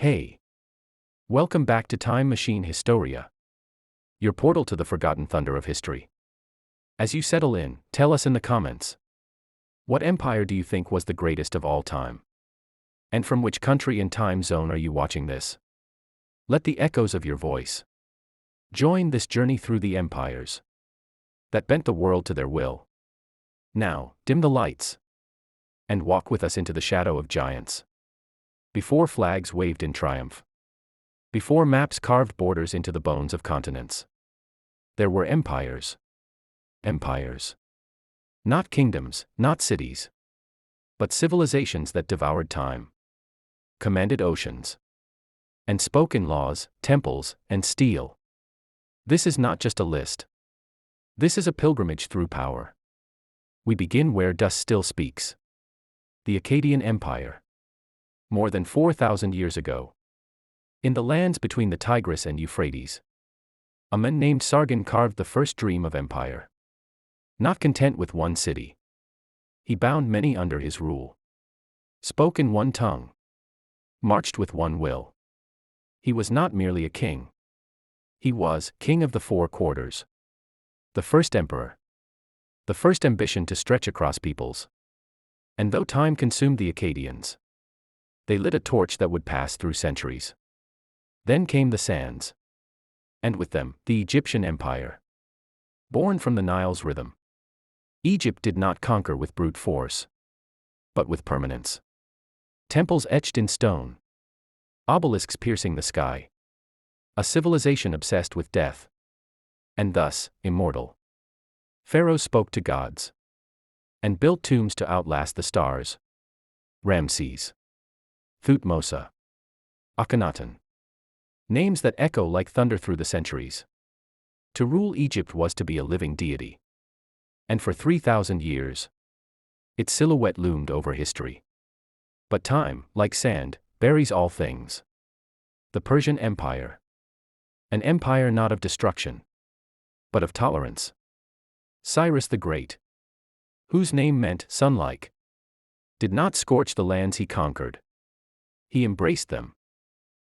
Hey, welcome back to Time Machine Historia, your portal to the forgotten thunder of history. As you settle in, tell us in the comments. What empire do you think was the greatest of all time? And from which country and time zone are you watching this? Let the echoes of your voice join this journey through the empires that bent the world to their will. Now, dim the lights and walk with us into the shadow of giants. Before flags waved in triumph, before maps carved borders into the bones of continents, there were empires. Empires. Not kingdoms, not cities, but civilizations that devoured time, commanded oceans, and spoke in laws, temples, and steel. This is not just a list. This is a pilgrimage through power. We begin where dust still speaks. The Akkadian Empire. More than 4,000 years ago, in the lands between the Tigris and Euphrates, a man named Sargon carved the first dream of empire. Not content with one city, he bound many under his rule, spoke in one tongue, marched with one will. He was not merely a king. He was king of the four quarters. The first emperor. The first ambition to stretch across peoples. And though time consumed the Akkadians, they lit a torch that would pass through centuries. Then came the sands. And with them, the Egyptian Empire. Born from the Nile's rhythm. Egypt did not conquer with brute force, but with permanence. Temples etched in stone. Obelisks piercing the sky. A civilization obsessed with death. And thus, immortal. Pharaohs spoke to gods. And built tombs to outlast the stars. Ramses. Thutmose. Akhenaten. Names that echo like thunder through the centuries. To rule Egypt was to be a living deity. And for 3,000 years, its silhouette loomed over history. But time, like sand, buries all things. The Persian Empire. An empire not of destruction, but of tolerance. Cyrus the Great, whose name meant sun-like, did not scorch the lands he conquered. He embraced them.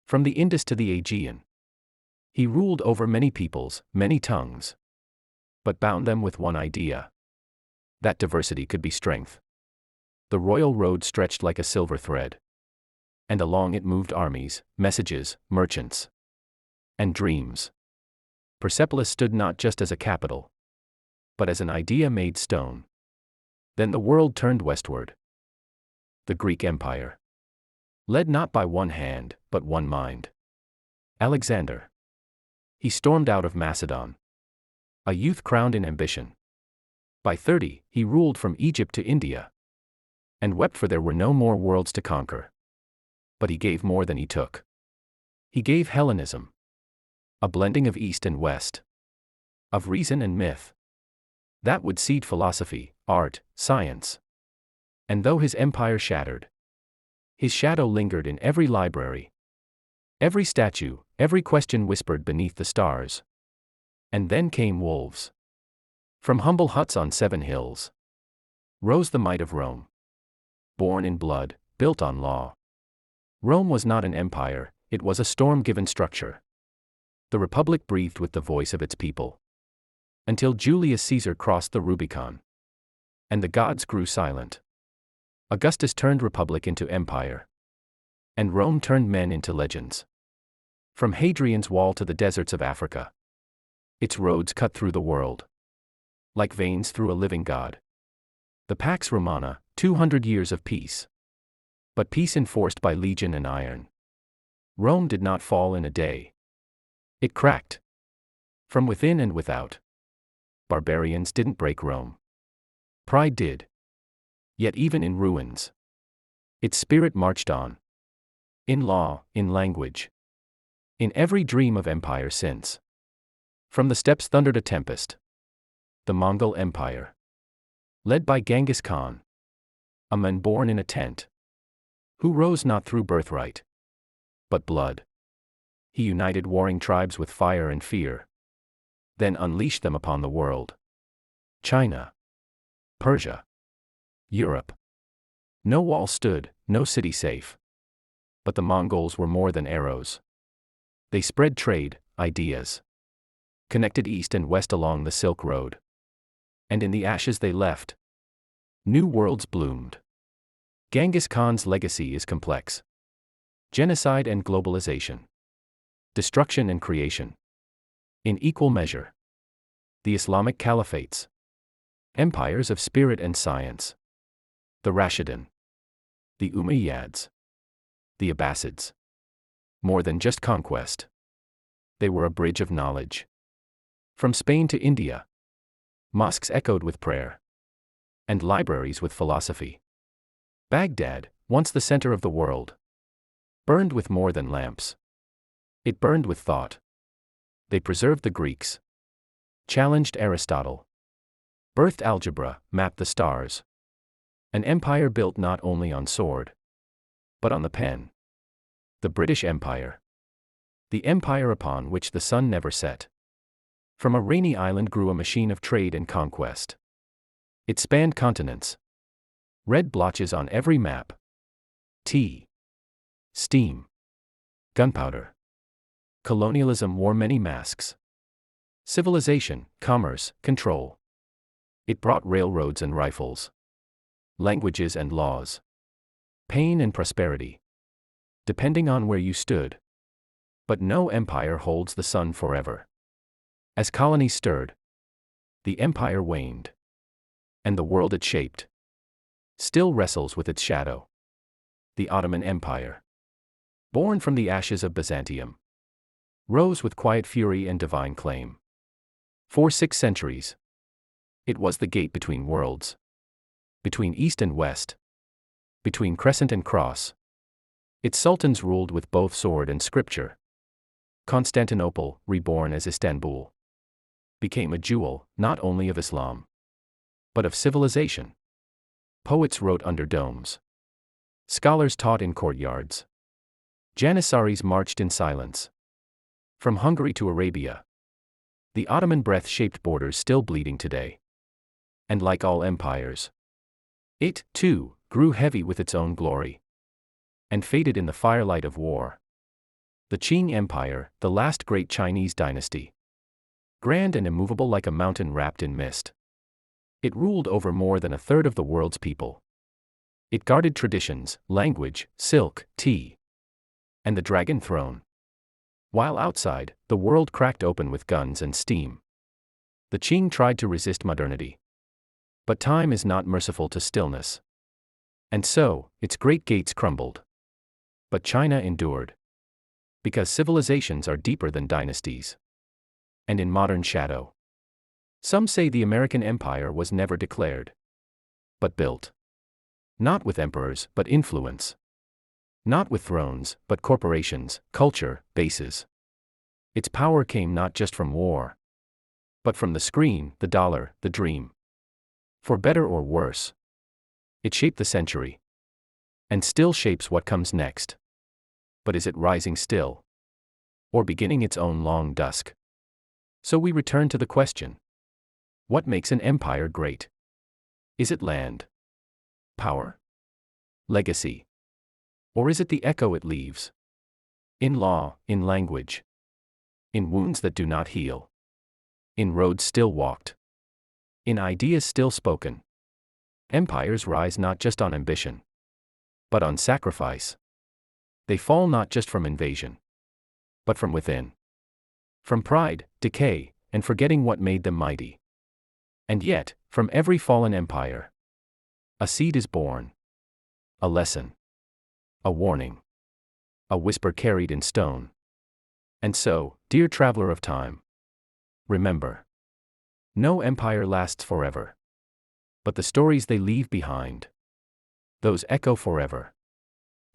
From the Indus to the Aegean, he ruled over many peoples, many tongues, but bound them with one idea: that diversity could be strength. The royal road stretched like a silver thread, and along it moved armies, messages, merchants, and dreams. Persepolis stood not just as a capital, but as an idea made stone. Then the world turned westward. The Greek Empire. Led not by one hand, but one mind. Alexander. He stormed out of Macedon, a youth crowned in ambition. By 30, he ruled from Egypt to India, and wept for there were no more worlds to conquer. But he gave more than he took. He gave Hellenism, a blending of East and West, of reason and myth, that would seed philosophy, art, science. And though his empire shattered, his shadow lingered in every library, every statue, every question whispered beneath the stars. And then came wolves. From humble huts on 7 hills rose the might of Rome. Born in blood, built on law. Rome was not an empire, it was a storm-given structure. The Republic breathed with the voice of its people. Until Julius Caesar crossed the Rubicon. And the gods grew silent. Augustus turned Republic into empire. And Rome turned men into legends. From Hadrian's wall to the deserts of Africa, its roads cut through the world, like veins through a living god. The Pax Romana, 200 years of peace. But peace enforced by legion and iron. Rome did not fall in a day. It cracked. From within and without. Barbarians didn't break Rome. Pride did. Yet even in ruins, its spirit marched on. In law, in language. In every dream of empire since. From the steppes thundered a tempest. The Mongol Empire. Led by Genghis Khan. A man born in a tent. Who rose not through birthright, but blood. He united warring tribes with fire and fear. Then unleashed them upon the world. China. Persia. Europe. No wall stood, no city safe. But the Mongols were more than arrows. They spread trade, ideas, connected east and west along the Silk Road. And in the ashes they left, new worlds bloomed. Genghis Khan's legacy is complex. Genocide and globalization. Destruction and creation. In equal measure. The Islamic Caliphates. Empires of spirit and science. The Rashidun. The Umayyads. The Abbasids. More than just conquest. They were a bridge of knowledge. From Spain to India. Mosques echoed with prayer. And libraries with philosophy. Baghdad, once the center of the world, burned with more than lamps. It burned with thought. They preserved the Greeks. Challenged Aristotle. Birthed algebra, mapped the stars. An empire built not only on sword, but on the pen. The British Empire. The empire upon which the sun never set. From a rainy island grew a machine of trade and conquest. It spanned continents. Red blotches on every map. Tea. Steam. Gunpowder. Colonialism wore many masks. Civilization, commerce, control. It brought railroads and rifles. Languages and laws. Pain and prosperity. Depending on where you stood. But no empire holds the sun forever. As colonies stirred, the empire waned. And the world it shaped still wrestles with its shadow. The Ottoman Empire. Born from the ashes of Byzantium. Rose with quiet fury and divine claim. For 6 centuries. It was the gate between worlds. Between East and West. Between crescent and cross. Its sultans ruled with both sword and scripture. Constantinople, reborn as Istanbul, became a jewel, not only of Islam, but of civilization. Poets wrote under domes. Scholars taught in courtyards. Janissaries marched in silence. From Hungary to Arabia. The Ottoman breath-shaped borders still bleeding today. And like all empires, it, too, grew heavy with its own glory. And faded in the firelight of war. The Qing Empire, the last great Chinese dynasty. Grand and immovable like a mountain wrapped in mist. It ruled over more than a third of the world's people. It guarded traditions, language, silk, tea. And the dragon throne. While outside, the world cracked open with guns and steam. The Qing tried to resist modernity. But time is not merciful to stillness. And so, its great gates crumbled. But China endured. Because civilizations are deeper than dynasties. And in modern shadow. Some say the American empire was never declared. But built. Not with emperors, but influence. Not with thrones, but corporations, culture, bases. Its power came not just from war. But from the screen, the dollar, the dream. For better or worse. It shaped the century. And still shapes what comes next. But is it rising still? Or beginning its own long dusk? So we return to the question. What makes an empire great? Is it land? Power? Legacy? Or is it the echo it leaves? In law, in language. In wounds that do not heal. In roads still walked. In ideas still spoken. Empires rise not just on ambition, but on sacrifice. They fall not just from invasion, but from within. From pride, decay, and forgetting what made them mighty. And yet, from every fallen empire, a seed is born. A lesson. A warning. A whisper carried in stone. And so, dear traveler of time, remember. No empire lasts forever. But the stories they leave behind, those echo forever.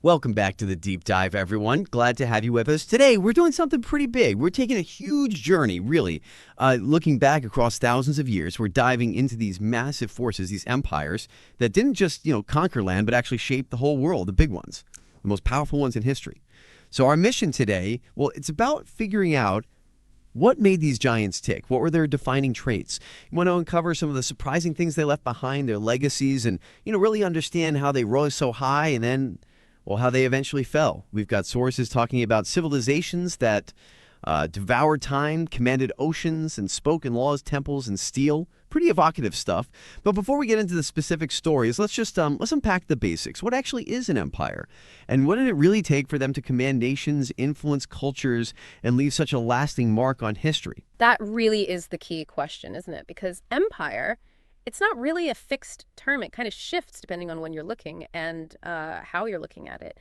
Welcome back to the Deep Dive, everyone. Glad to have you with us. Today, we're doing something pretty big. We're taking a huge journey, really, looking back across thousands of years. We're diving into these massive forces, these empires that didn't just, conquer land, but actually shape the whole world, the big ones, the most powerful ones in history. So our mission today, well, it's about figuring out what made these giants tick. What were their defining traits? You want to uncover some of the surprising things they left behind, their legacies, and, really understand how they rose so high and then Well, how they eventually fell. We've got sources talking about civilizations that devoured time, commanded oceans, and spoke in laws, temples, and steel. Pretty evocative stuff. But before we get into the specific stories, let's unpack the basics. What actually is an empire? And what did it really take for them to command nations, influence cultures, and leave such a lasting mark on history? That really is the key question, isn't it? Because empire, it's not really a fixed term. It kind of shifts depending on when you're looking and how you're looking at it.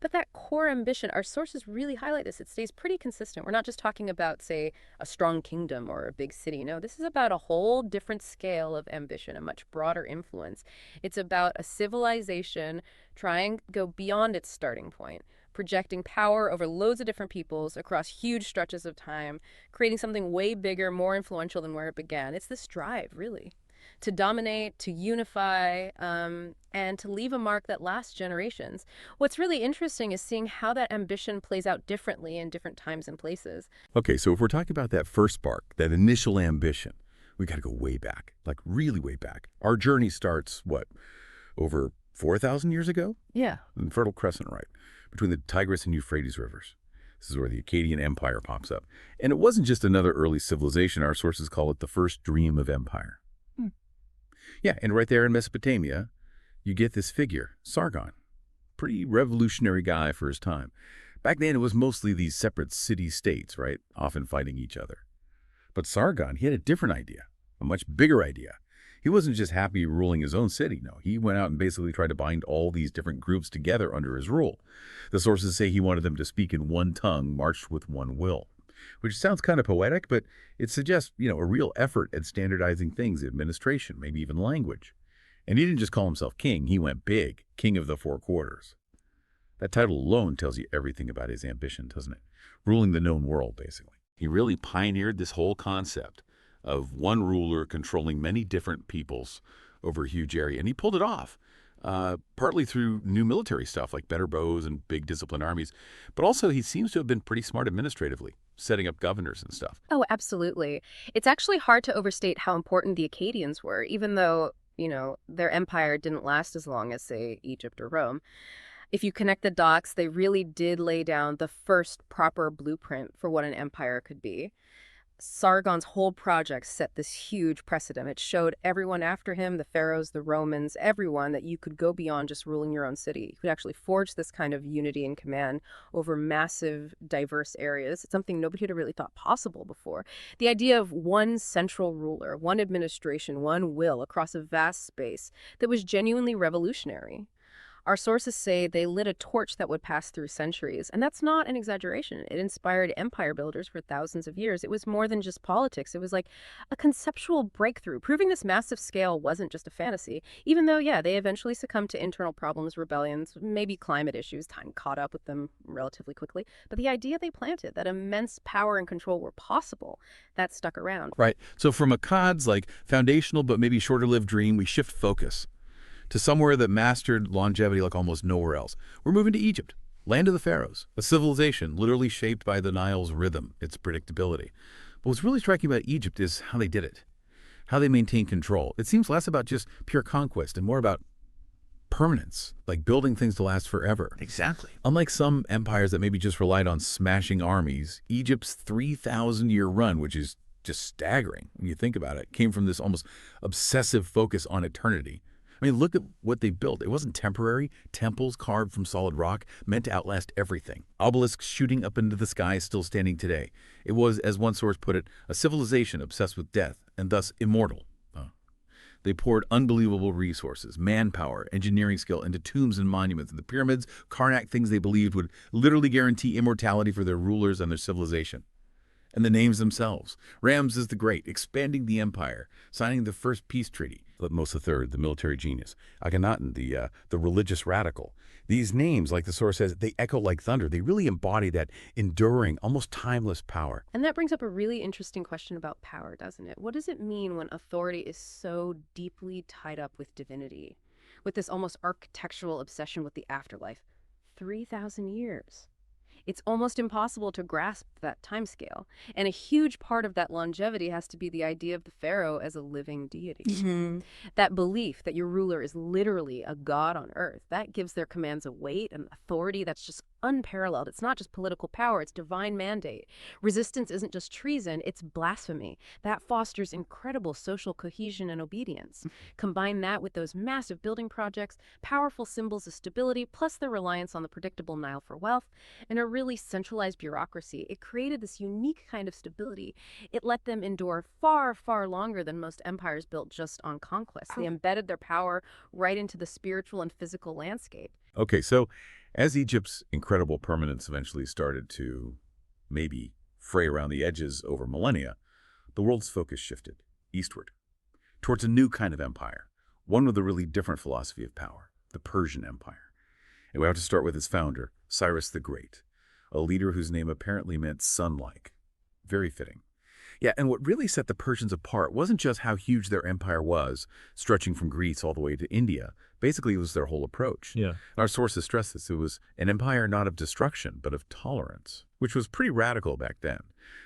But that core ambition, our sources really highlight this. It stays pretty consistent. We're not just talking about, say, a strong kingdom or a big city. No, this is about a whole different scale of ambition, a much broader influence. It's about a civilization trying to go beyond its starting point, projecting power over loads of different peoples across huge stretches of time, creating something way bigger, more influential than where it began. It's this drive, really, to dominate, to unify, and to leave a mark that lasts generations. What's really interesting is seeing how that ambition plays out differently in different times and places. Okay, so if we're talking about that first spark, that initial ambition, we got to go way back, like really way back. Our journey starts, what, over 4,000 years ago? Yeah. In Fertile Crescent, right, between the Tigris and Euphrates rivers. This is where the Akkadian Empire pops up. And it wasn't just another early civilization. Our sources call it the first dream of empire. Yeah, and right there in Mesopotamia, you get this figure, Sargon. Pretty revolutionary guy for his time. Back then, it was mostly these separate city-states, right, often fighting each other. But Sargon, he had a different idea, a much bigger idea. He wasn't just happy ruling his own city, no. He went out and basically tried to bind all these different groups together under his rule. The sources say he wanted them to speak in one tongue, march with one will. Which sounds kind of poetic, but it suggests, a real effort at standardizing things, administration, maybe even language. And he didn't just call himself king, he went big, king of the four quarters. That title alone tells you everything about his ambition, doesn't it? Ruling the known world, basically. He really pioneered this whole concept of one ruler controlling many different peoples over a huge area, and he pulled it off. Partly through new military stuff like better bows and big disciplined armies, but also he seems to have been pretty smart administratively, setting up governors and stuff. Oh, absolutely. It's actually hard to overstate how important the Akkadians were, even though, their empire didn't last as long as, say, Egypt or Rome. If you connect the dots, they really did lay down the first proper blueprint for what an empire could be. Sargon's whole project set this huge precedent. It showed everyone after him, the pharaohs, the Romans, everyone, that you could go beyond just ruling your own city. You could actually forge this kind of unity and command over massive, diverse areas. It's something nobody had really thought possible before. The idea of one central ruler, one administration, one will across a vast space that was genuinely revolutionary. Our sources say they lit a torch that would pass through centuries, and that's not an exaggeration. It inspired empire builders for thousands of years. It was more than just politics. It was like a conceptual breakthrough, proving this massive scale wasn't just a fantasy, even though, yeah, they eventually succumbed to internal problems, rebellions, maybe climate issues. Time caught up with them relatively quickly. But the idea they planted, that immense power and control were possible, that stuck around. Right. So from Akkad's foundational but maybe shorter-lived dream, we shift focus to somewhere that mastered longevity like almost nowhere else. We're moving to Egypt, land of the pharaohs, a civilization literally shaped by the Nile's rhythm, its predictability. But what's really striking about Egypt is how they did it, how they maintained control. It seems less about just pure conquest and more about permanence, like building things to last forever. Exactly. Unlike some empires that maybe just relied on smashing armies, Egypt's 3,000-year run, which is just staggering when you think about it, came from this almost obsessive focus on eternity. I mean, look at what they built. It wasn't temporary. Temples carved from solid rock, meant to outlast everything. Obelisks shooting up into the sky, still standing today. It was, as one source put it, a civilization obsessed with death, and thus immortal. They poured unbelievable resources, manpower, engineering skill into tombs and monuments. The pyramids, Karnak, things they believed would literally guarantee immortality for their rulers and their civilization. And the names themselves. Ramses the Great, expanding the empire, signing the first peace treaty. Thutmose III, the military genius. Akhenaten, the religious radical. These names, like the source says, they echo like thunder. They really embody that enduring, almost timeless power. And that brings up a really interesting question about power, doesn't it? What does it mean when authority is so deeply tied up with divinity, with this almost architectural obsession with the afterlife? 3,000 years. It's almost impossible to grasp that timescale. And a huge part of that longevity has to be the idea of the pharaoh as a living deity. That belief that your ruler is literally a god on earth, that gives their commands a weight and authority that's just unparalleled. It's not just political power, it's divine mandate. Resistance isn't just treason, it's blasphemy. That fosters incredible social cohesion and obedience. Combine that with those massive building projects, powerful symbols of stability, plus their reliance on the predictable Nile for wealth, and a really centralized bureaucracy. It created this unique kind of stability. It let them endure far, far longer than most empires built just on conquest. They embedded their power right into the spiritual and physical landscape. Okay, so as Egypt's incredible permanence eventually started to maybe fray around the edges over millennia, the world's focus shifted eastward towards a new kind of empire, one with a really different philosophy of power, the Persian Empire. And we have to start with its founder, Cyrus the Great, a leader whose name apparently meant sun-like. Very fitting. Yeah, and what really set the Persians apart wasn't just how huge their empire was, stretching from Greece all the way to India. Basically, it was their whole approach. Yeah. Our sources stress this. It was an empire not of destruction, but of tolerance, which was pretty radical back then.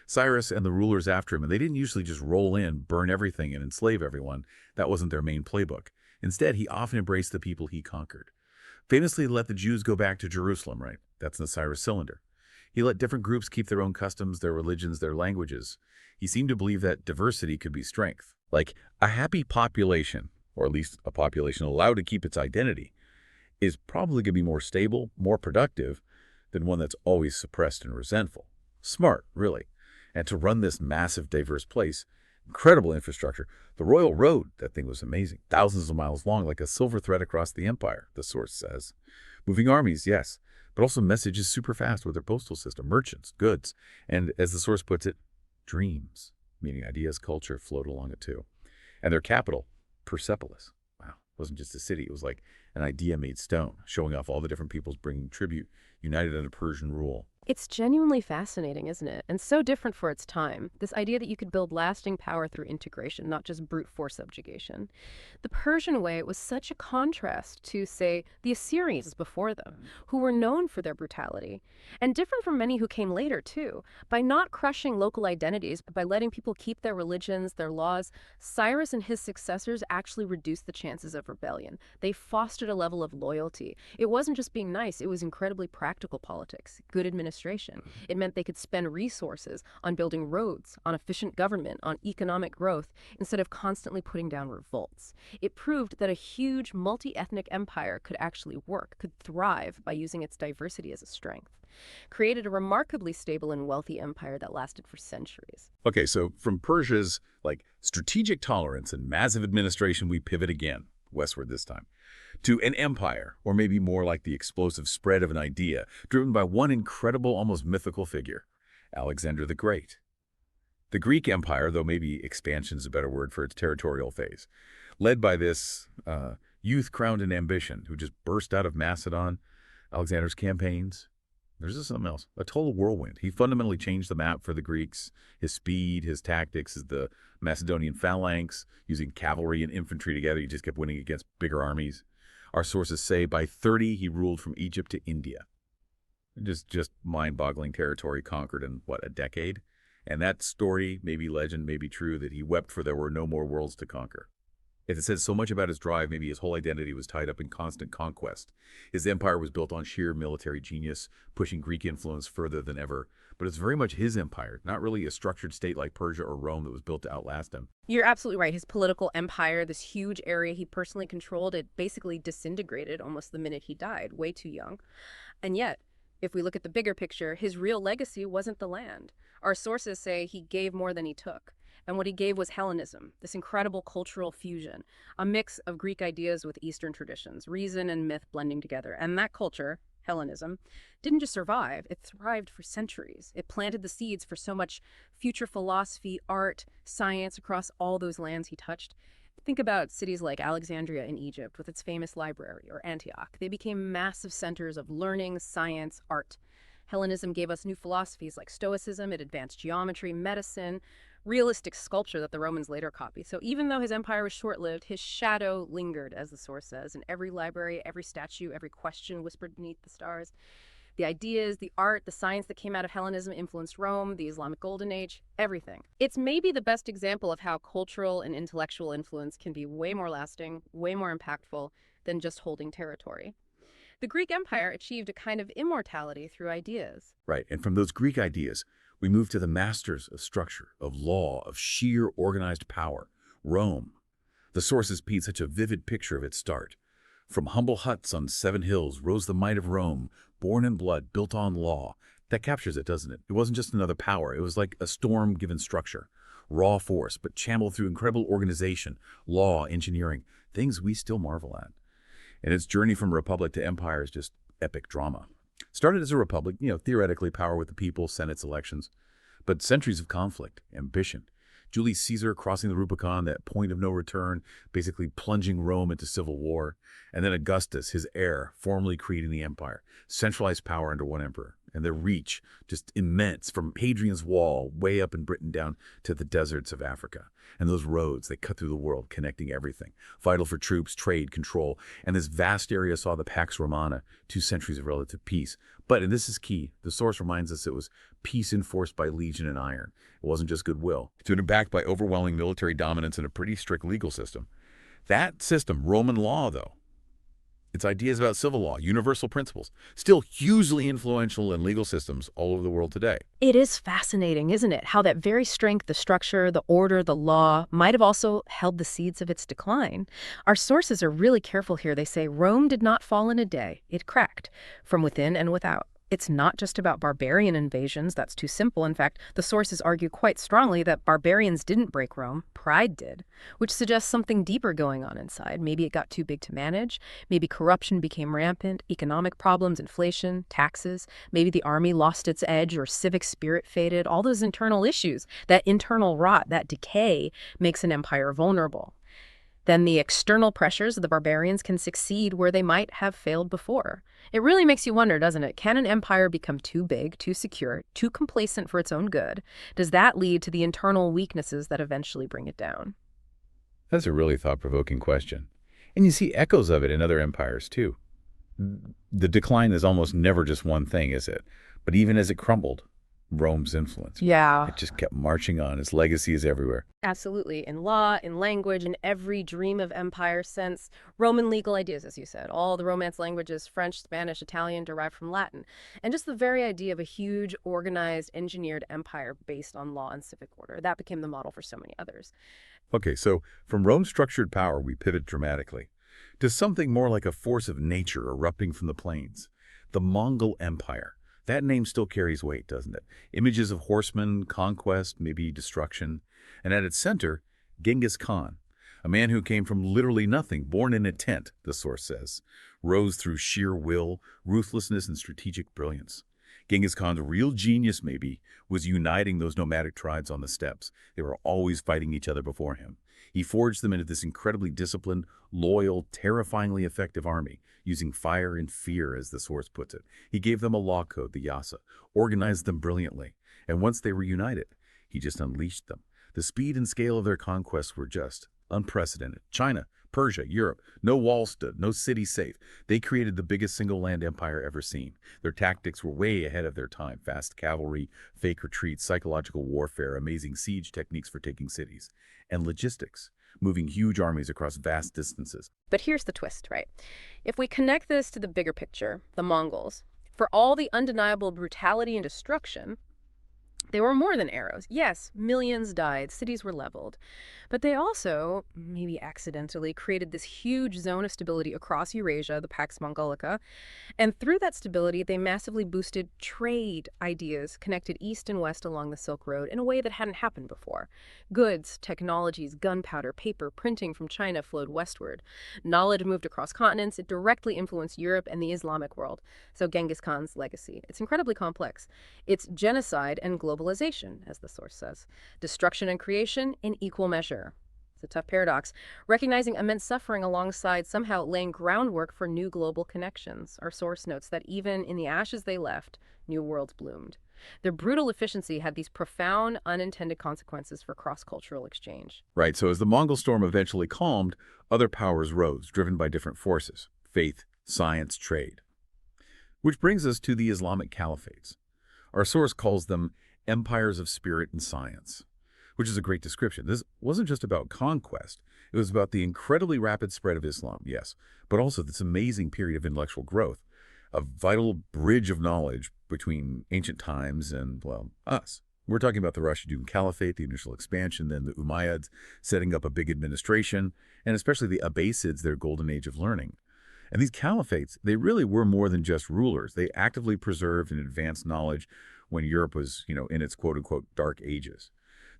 Cyrus and the rulers after him, and they didn't usually just roll in, burn everything, and enslave everyone. That wasn't their main playbook. Instead, he often embraced the people he conquered. Famously, let the Jews go back to Jerusalem, right? That's in the Cyrus cylinder. He let different groups keep their own customs, their religions, their languages. He seemed to believe that diversity could be strength. Like a happy population, or at least a population allowed to keep its identity, is probably going to be more stable, more productive than one that's always suppressed and resentful. Smart, really. And to run this massive, diverse place, incredible infrastructure. The Royal Road, that thing was amazing. Thousands of miles long, like a silver thread across the empire, the source says. Moving armies, yes, but also messages super fast with their postal system, merchants, goods, and as the source puts it, dreams, meaning ideas, culture, float along it too. And their capital, Persepolis. Wow, it wasn't just a city, it was like an idea made stone, showing off all the different peoples bringing tribute, united under Persian rule. It's genuinely fascinating, isn't it? And so different for its time. This idea that you could build lasting power through integration, not just brute force subjugation. The Persian way was such a contrast to, say, the Assyrians before them, who were known for their brutality. And different from many who came later, too. By not crushing local identities, but by letting people keep their religions, their laws, Cyrus and his successors actually reduced the chances of rebellion. They fostered a level of loyalty. It wasn't just being nice, it was incredibly practical politics, good administration. It meant they could spend resources on building roads, on efficient government, on economic growth, instead of constantly putting down revolts. It proved that a huge multi-ethnic empire could actually work, could thrive by using its diversity as a strength. Created a remarkably stable and wealthy empire that lasted for centuries. Okay, so from Persia's strategic tolerance and massive administration, we pivot again, westward this time, to an empire, or maybe more like the explosive spread of an idea, driven by one incredible, almost mythical figure, Alexander the Great. The Greek Empire, though maybe expansion is a better word for its territorial phase, led by this youth crowned in ambition who just burst out of Macedon, Alexander's campaigns. There's just something else, a total whirlwind. He fundamentally changed the map for the Greeks, his speed, his tactics, the Macedonian phalanx, using cavalry and infantry together. He just kept winning against bigger armies. Our sources say by 30, he ruled from Egypt to India. Just mind-boggling territory conquered in, what, a decade? And that story, maybe legend, maybe true, that he wept for there were no more worlds to conquer. If it says so much about his drive, maybe his whole identity was tied up in constant conquest. His empire was built on sheer military genius, pushing Greek influence further than ever. But it's very much his empire, not really a structured state like Persia or Rome that was built to outlast him. You're absolutely right. His political empire, this huge area he personally controlled, it basically disintegrated almost the minute he died, way too young. And yet, if we look at the bigger picture, his real legacy wasn't the land. Our sources say he gave more than he took. And what he gave was Hellenism, this incredible cultural fusion, a mix of Greek ideas with Eastern traditions, reason and myth blending together. And that culture, Hellenism, didn't just survive, it thrived for centuries. It planted the seeds for so much future philosophy, art, science across all those lands he touched. Think about cities like Alexandria in Egypt with its famous library, or Antioch. They became massive centers of learning, science, art. Hellenism gave us new philosophies like Stoicism, it advanced geometry, medicine, realistic sculpture that the Romans later copied. So even though his empire was short-lived, his shadow lingered, as the source says, in every library, every statue, every question whispered beneath the stars. The ideas, the art, the science that came out of Hellenism influenced Rome, the Islamic Golden Age, everything. It's maybe the best example of how cultural and intellectual influence can be way more lasting, way more impactful than just holding territory. The Greek Empire achieved a kind of immortality through ideas. Right, and from those Greek ideas, we move to the masters of structure, of law, of sheer organized power, Rome. The sources paint such a vivid picture of its start. From humble huts on 7 hills rose the might of Rome, born in blood, built on law. That captures it, doesn't it? It wasn't just another power. It was like a storm given structure. Raw force, but channeled through incredible organization, law, engineering, things we still marvel at. And its journey from republic to empire is just epic drama. Started as a republic, theoretically power with the people, senate's elections, but centuries of conflict, ambition. Julius Caesar crossing the Rubicon, that point of no return, basically plunging Rome into civil war. And then Augustus, his heir, formally creating the empire, centralized power under one emperor. And their reach, just immense, from Hadrian's Wall, way up in Britain down to the deserts of Africa. And those roads, they cut through the world, connecting everything. Vital for troops, trade, control. And this vast area saw the Pax Romana, 2 centuries of relative peace. But, and this is key, the source reminds us it was peace enforced by legion and iron. It wasn't just goodwill. It's been backed by overwhelming military dominance and a pretty strict legal system. That system, Roman law, though, its ideas about civil law, universal principles, still hugely influential in legal systems all over the world today. It is fascinating, isn't it? How that very strength, the structure, the order, the law, might have also held the seeds of its decline. Our sources are really careful here. They say Rome did not fall in a day. It cracked from within and without. It's not just about barbarian invasions. That's too simple. In fact, the sources argue quite strongly that barbarians didn't break Rome, pride did, which suggests something deeper going on inside. Maybe it got too big to manage. Maybe corruption became rampant, economic problems, inflation, taxes. Maybe the army lost its edge or civic spirit faded. All those internal issues, that internal rot, that decay makes an empire vulnerable. Then the external pressures of the barbarians can succeed where they might have failed before. It really makes you wonder, doesn't it? Can an empire become too big, too secure, too complacent for its own good? Does that lead to the internal weaknesses that eventually bring it down? That's a really thought-provoking question. And you see echoes of it in other empires, too. The decline is almost never just one thing, is it? But even as it crumbled, Rome's influence. Yeah. It just kept marching on. Its legacy is everywhere. Absolutely. In law, in language, in every dream of empire sense. Roman legal ideas, as you said. All the Romance languages, French, Spanish, Italian, derived from Latin. And just the very idea of a huge, organized, engineered empire based on law and civic order. That became the model for so many others. Okay, so from Rome's structured power, we pivot dramatically to something more like a force of nature erupting from the plains. The Mongol Empire. That name still carries weight, doesn't it? Images of horsemen, conquest, maybe destruction. And at its center, Genghis Khan, a man who came from literally nothing, born in a tent, the source says, rose through sheer will, ruthlessness, and strategic brilliance. Genghis Khan's real genius, maybe, was uniting those nomadic tribes on the steppes. They were always fighting each other before him. He forged them into this incredibly disciplined, loyal, terrifyingly effective army, using fire and fear, as the source puts it. He gave them a law code, the Yasa, organized them brilliantly, and once they were united, he just unleashed them. The speed and scale of their conquests were just unprecedented. China, Persia, Europe, no wall stood, no city safe. They created the biggest single land empire ever seen. Their tactics were way ahead of their time. Fast cavalry, fake retreats, psychological warfare, amazing siege techniques for taking cities, and logistics, moving huge armies across vast distances. But here's the twist, right? If we connect this to the bigger picture, the Mongols, for all the undeniable brutality and destruction, they were more than arrows. Yes, millions died, cities were leveled. But they also, maybe accidentally, created this huge zone of stability across Eurasia, the Pax Mongolica. And through that stability, they massively boosted trade ideas connected east and west along the Silk Road in a way that hadn't happened before. Goods, technologies, gunpowder, paper, printing from China flowed westward. Knowledge moved across continents. It directly influenced Europe and the Islamic world. So Genghis Khan's legacy. It's incredibly complex. It's genocide and globalization, as the source says. Destruction and creation in equal measure. It's a tough paradox. Recognizing immense suffering alongside somehow laying groundwork for new global connections. Our source notes that even in the ashes they left, new worlds bloomed. Their brutal efficiency had these profound unintended consequences for cross-cultural exchange. Right, so as the Mongol storm eventually calmed, other powers rose, driven by different forces: faith, science, trade. Which brings us to the Islamic Caliphates. Our source calls them empires of spirit and science, which is a great description. This wasn't just about conquest. It was about the incredibly rapid spread of Islam, yes, but also this amazing period of intellectual growth, a vital bridge of knowledge between ancient times and, well, us. We're talking about the Rashidun Caliphate, the initial expansion, then the Umayyads setting up a big administration, and especially the Abbasids, their golden age of learning. And these caliphates, they really were more than just rulers. They actively preserved and advanced knowledge when Europe was, in its quote-unquote dark ages.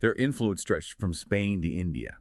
Their influence stretched from Spain to India.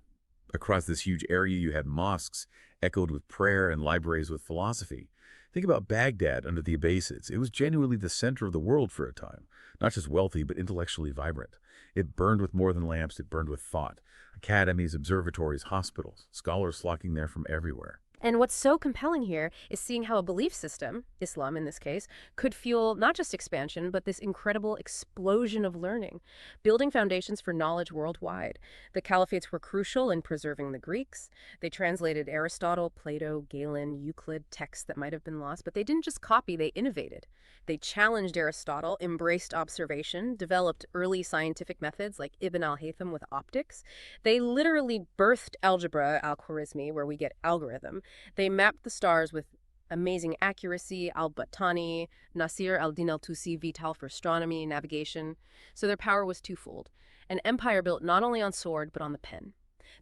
Across this huge area, you had mosques echoed with prayer and libraries with philosophy. Think about Baghdad under the Abbasids. It was genuinely the center of the world for a time, not just wealthy, but intellectually vibrant. It burned with more than lamps, it burned with thought. Academies, observatories, hospitals, scholars flocking there from everywhere. And what's so compelling here is seeing how a belief system, Islam in this case, could fuel not just expansion, but this incredible explosion of learning, building foundations for knowledge worldwide. The caliphates were crucial in preserving the Greeks. They translated Aristotle, Plato, Galen, Euclid, texts that might have been lost, but they didn't just copy, they innovated. They challenged Aristotle, embraced observation, developed early scientific methods like Ibn al-Haytham with optics. They literally birthed algebra, al-Khwarizmi, where we get algorithm. They mapped the stars with amazing accuracy, al-Battani, Nasir al-Din al-Tusi, vital for astronomy, navigation. So their power was twofold. An empire built not only on sword, but on the pen.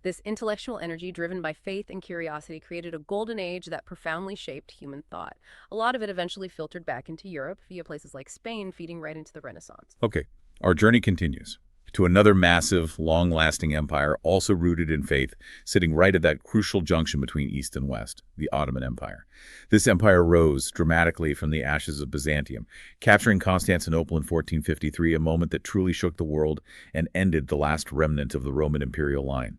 This intellectual energy, driven by faith and curiosity, created a golden age that profoundly shaped human thought. A lot of it eventually filtered back into Europe via places like Spain, feeding right into the Renaissance. Okay, our journey continues to another massive, long-lasting empire, also rooted in faith, sitting right at that crucial junction between East and West, the Ottoman Empire. This empire rose dramatically from the ashes of Byzantium, capturing Constantinople in 1453, a moment that truly shook the world and ended the last remnant of the Roman imperial line.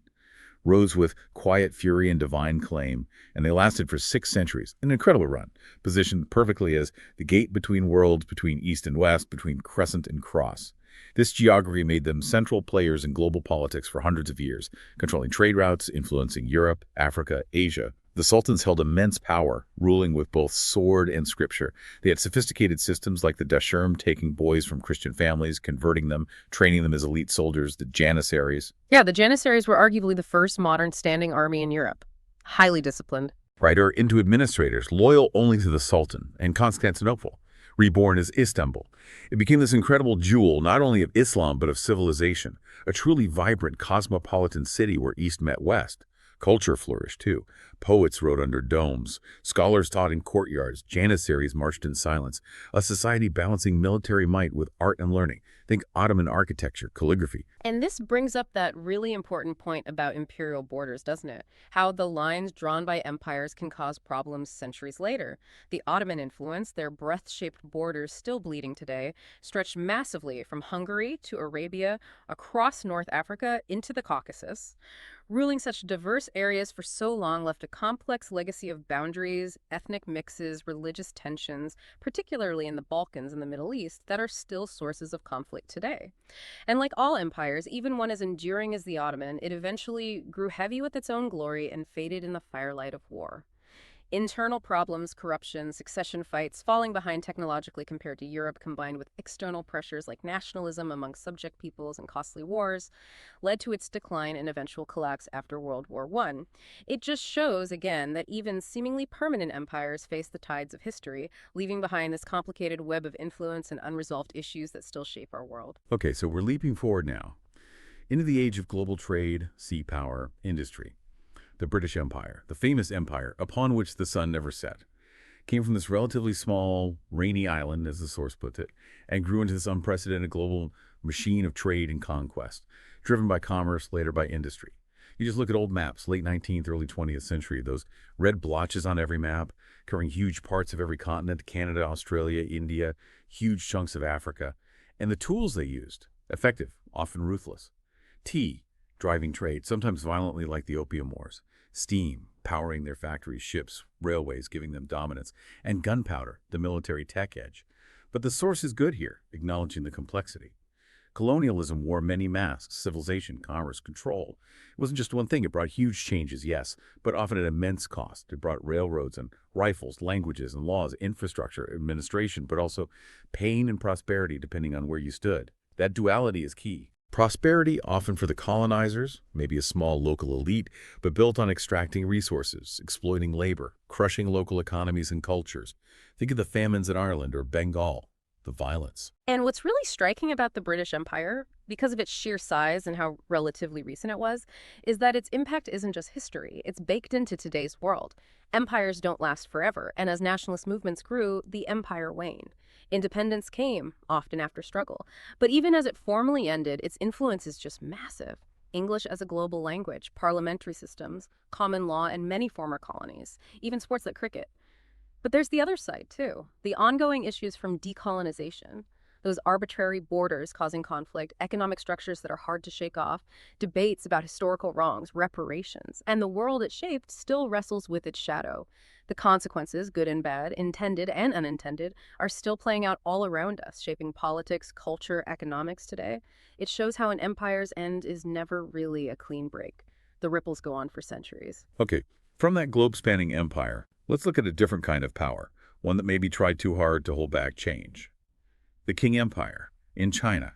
Rose with quiet fury and divine claim, and they lasted for 6 centuries, an incredible run, positioned perfectly as the gate between worlds, between East and West, between crescent and cross. This geography made them central players in global politics for hundreds of years, controlling trade routes, influencing Europe, Africa, Asia. The sultans held immense power, ruling with both sword and scripture. They had sophisticated systems like the Dashurm, taking boys from Christian families, converting them, training them as elite soldiers, the Janissaries. Yeah, the Janissaries were arguably the first modern standing army in Europe. Highly disciplined. Right, or into administrators, loyal only to the Sultan, and Constantinople, reborn as Istanbul. It became this incredible jewel, not only of Islam, but of civilization, a truly vibrant cosmopolitan city where East met West. Culture flourished, too. Poets wrote under domes. Scholars taught in courtyards. Janissaries marched in silence. A society balancing military might with art and learning. Think Ottoman architecture, calligraphy. And this brings up that really important point about imperial borders, doesn't it? How the lines drawn by empires can cause problems centuries later. The Ottoman influence, their breath-shaped borders still bleeding today, stretched massively from Hungary to Arabia, across North Africa, into the Caucasus. Ruling such diverse areas for so long left a complex legacy of boundaries, ethnic mixes, religious tensions, particularly in the Balkans and the Middle East, that are still sources of conflict today. And like all empires, even one as enduring as the Ottoman, it eventually grew heavy with its own glory and faded in the firelight of war. Internal problems, corruption, succession fights, falling behind technologically compared to Europe, combined with external pressures like nationalism among subject peoples and costly wars, led to its decline and eventual collapse after World War I. It just shows, again, that even seemingly permanent empires face the tides of history, leaving behind this complicated web of influence and unresolved issues that still shape our world. Okay, so we're leaping forward now into the age of global trade, sea power, industry. The British Empire, the famous empire upon which the sun never set, came from this relatively small, rainy island, as the source puts it, and grew into this unprecedented global machine of trade and conquest, driven by commerce, later by industry. You just look at old maps, late 19th, early 20th century, those red blotches on every map, covering huge parts of every continent, Canada, Australia, India, huge chunks of Africa, and the tools they used, effective, often ruthless. Tea, driving trade, sometimes violently like the Opium Wars. Steam, powering their factories, ships, railways, giving them dominance, and gunpowder, the military tech edge. But the source is good here, acknowledging the complexity. Colonialism wore many masks: civilization, commerce, control. It wasn't just one thing. It brought huge changes, yes, but often at immense cost. It brought railroads and rifles, languages and laws, infrastructure, administration, but also pain and prosperity depending on where you stood. That duality is key. Prosperity, often for the colonizers, maybe a small local elite, but built on extracting resources, exploiting labor, crushing local economies and cultures. Think of the famines in Ireland or Bengal, the violence. And what's really striking about the British Empire, because of its sheer size and how relatively recent it was, is that its impact isn't just history. It's baked into today's world. Empires don't last forever, and as nationalist movements grew, the empire waned. Independence came, often after struggle. But even as it formally ended, its influence is just massive. English as a global language, parliamentary systems, common law, and many former colonies, even sports like cricket. But there's the other side, too. The ongoing issues from decolonization, those arbitrary borders causing conflict, economic structures that are hard to shake off, debates about historical wrongs, reparations, and the world it shaped still wrestles with its shadow. The consequences, good and bad, intended and unintended, are still playing out all around us, shaping politics, culture, economics today. It shows how an empire's end is never really a clean break. The ripples go on for centuries. Okay, from that globe-spanning empire, let's look at a different kind of power, one that maybe tried too hard to hold back change. The Qing Empire in China.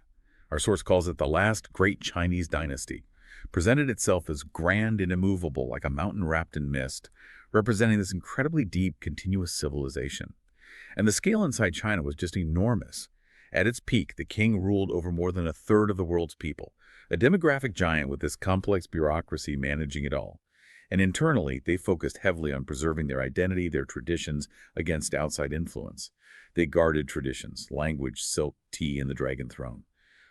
Our source calls it the last great Chinese dynasty. Presented itself as grand and immovable, like a mountain wrapped in mist, representing this incredibly deep, continuous civilization. And the scale inside China was just enormous. At its peak, the king ruled over more than a third of the world's people, a demographic giant with this complex bureaucracy managing it all. And internally, they focused heavily on preserving their identity, their traditions, against outside influence. They guarded traditions, language, silk, tea, and the dragon throne.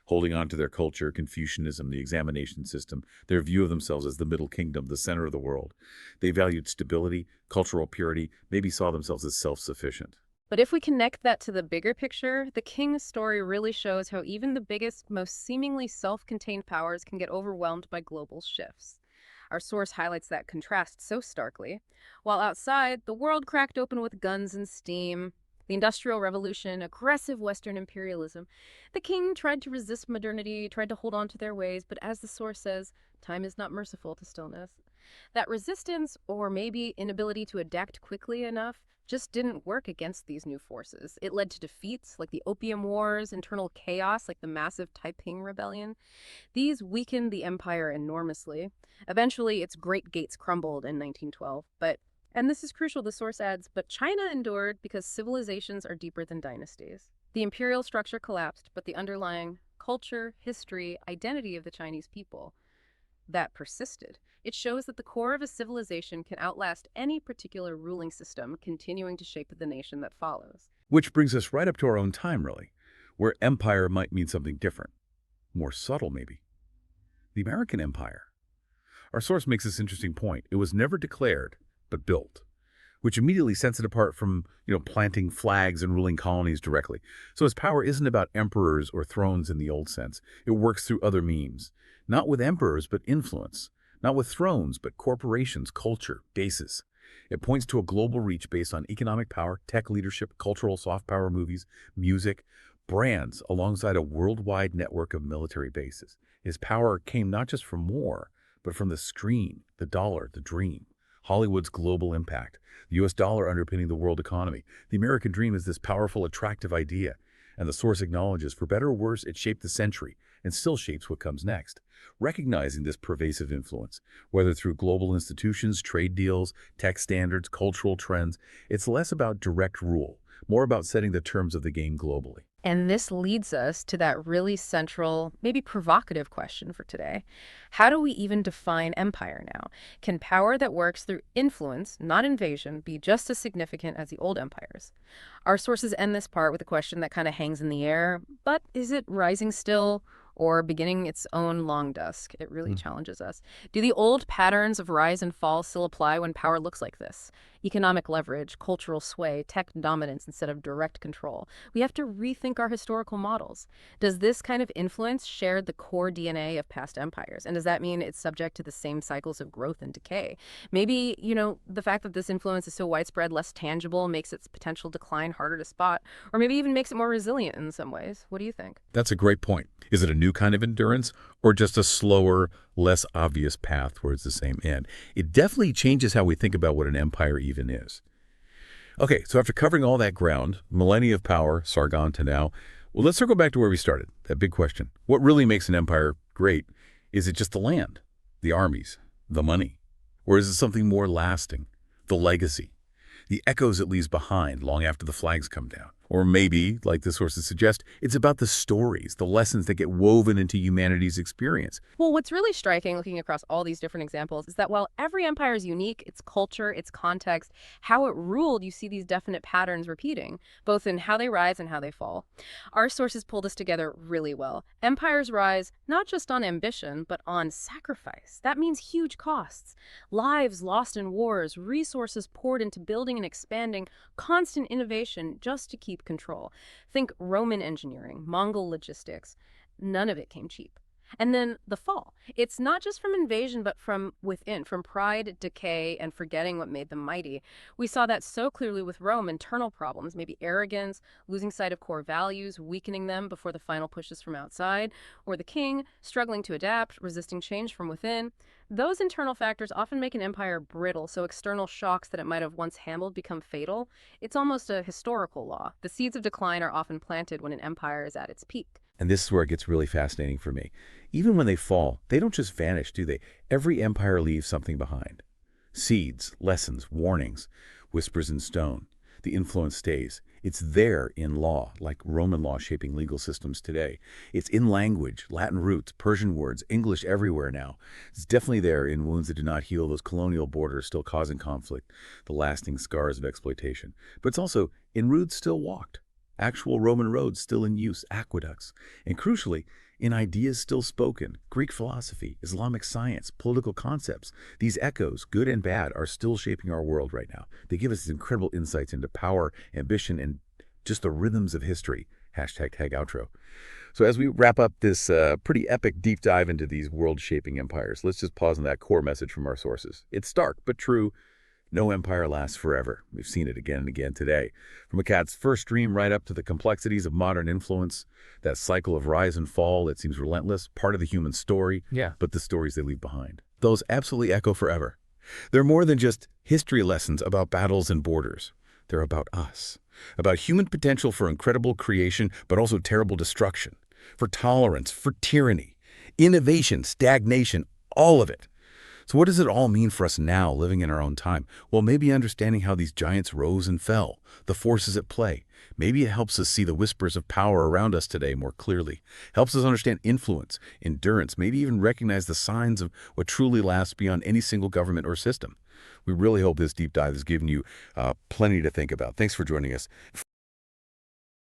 Holding on to their culture, Confucianism, the examination system, their view of themselves as the Middle Kingdom, the center of the world. They valued stability, cultural purity, maybe saw themselves as self-sufficient. But if we connect that to the bigger picture, the king's story really shows how even the biggest, most seemingly self-contained powers can get overwhelmed by global shifts. Our source highlights that contrast so starkly. While outside, the world cracked open with guns and steam, the Industrial Revolution, aggressive Western imperialism. The king tried to resist modernity, tried to hold on to their ways, but as the source says, time is not merciful to stillness. That resistance, or maybe inability to adapt quickly enough, just didn't work against these new forces. It led to defeats like the Opium Wars, internal chaos like the massive Taiping Rebellion. These weakened the empire enormously. Eventually, its great gates crumbled in 1912, and this is crucial, the source adds, but China endured because civilizations are deeper than dynasties. The imperial structure collapsed, but the underlying culture, history, identity of the Chinese people, that persisted. It shows that the core of a civilization can outlast any particular ruling system, continuing to shape the nation that follows. Which brings us right up to our own time, really, where empire might mean something different, more subtle maybe. The American Empire. Our source makes this interesting point. It was never declared, but built, which immediately sets it apart from, planting flags and ruling colonies directly. So its power isn't about emperors or thrones in the old sense. It works through other means. Not with emperors, but influence. Not with thrones, but corporations, culture, bases. It points to a global reach based on economic power, tech leadership, cultural soft power movies, music, brands, alongside a worldwide network of military bases. His power came not just from war, but from the screen, the dollar, the dream. Hollywood's global impact, the U.S. dollar underpinning the world economy. The American dream is this powerful, attractive idea, and the source acknowledges, for better or worse, it shaped the century and still shapes what comes next. Recognizing this pervasive influence, whether through global institutions, trade deals, tech standards, cultural trends, it's less about direct rule, more about setting the terms of the game globally. And this leads us to that really central, maybe provocative question for today. How do we even define empire now? Can power that works through influence, not invasion, be just as significant as the old empires? Our sources end this part with a question that kind of hangs in the air, but is it rising still, or beginning its own long dusk. It really challenges us. Do the old patterns of rise and fall still apply when power looks like this? Economic leverage, cultural sway, tech dominance instead of direct control. We have to rethink our historical models. Does this kind of influence share the core DNA of past empires? And does that mean it's subject to the same cycles of growth and decay? Maybe, the fact that this influence is so widespread, less tangible, makes its potential decline harder to spot, or maybe even makes it more resilient in some ways. What do you think? That's a great point. Is it a new kind of endurance or just a slower, less obvious path towards the same end? It definitely changes how we think about what an empire even is. Okay, so after covering all that ground, millennia of power, Sargon to now, well, let's circle back to where we started, that big question. What really makes an empire great? Is it just the land, the armies, the money? Or is it something more lasting, the legacy, the echoes it leaves behind long after the flags come down? Or maybe, like the sources suggest, it's about the stories, the lessons that get woven into humanity's experience. Well, what's really striking looking across all these different examples is that while every empire is unique, its culture, its context, how it ruled, you see these definite patterns repeating, both in how they rise and how they fall. Our sources pull this together really well. Empires rise not just on ambition, but on sacrifice. That means huge costs. Lives lost in wars, resources poured into building and expanding, constant innovation just to keep control. Think Roman engineering, Mongol logistics. None of it came cheap. And then the fall. It's not just from invasion, but from within, from pride, decay, and forgetting what made them mighty. We saw that so clearly with Rome, internal problems, maybe arrogance, losing sight of core values, weakening them before the final pushes from outside, or the king, struggling to adapt, resisting change from within. Those internal factors often make an empire brittle, so external shocks that it might have once handled become fatal. It's almost a historical law. The seeds of decline are often planted when an empire is at its peak. And this is where it gets really fascinating for me. Even when they fall, they don't just vanish, do they? Every empire leaves something behind. Seeds, lessons, warnings, whispers in stone. The influence stays. It's there in law, like Roman law shaping legal systems today. It's in language, Latin roots, Persian words, English everywhere now. It's definitely there in wounds that do not heal, those colonial borders still causing conflict, the lasting scars of exploitation. But it's also in routes still walked. Actual Roman roads still in use, aqueducts, and crucially, in ideas still spoken, Greek philosophy, Islamic science, political concepts. These echoes, good and bad, are still shaping our world right now. They give us these incredible insights into power, ambition, and just the rhythms of history. #tagoutro. So as we wrap up this pretty epic deep dive into these world-shaping empires, let's just pause on that core message from our sources. It's stark but true. No empire lasts forever. We've seen it again and again today. From Akkad's first dream right up to the complexities of modern influence, that cycle of rise and fall that seems relentless, part of the human story, but the stories they leave behind. Those absolutely echo forever. They're more than just history lessons about battles and borders. They're about us, about human potential for incredible creation, but also terrible destruction, for tolerance, for tyranny, innovation, stagnation, all of it. So what does it all mean for us now, living in our own time? Well, maybe understanding how these giants rose and fell, the forces at play. Maybe it helps us see the whispers of power around us today more clearly. Helps us understand influence, endurance, maybe even recognize the signs of what truly lasts beyond any single government or system. We really hope this deep dive has given you plenty to think about. Thanks for joining us.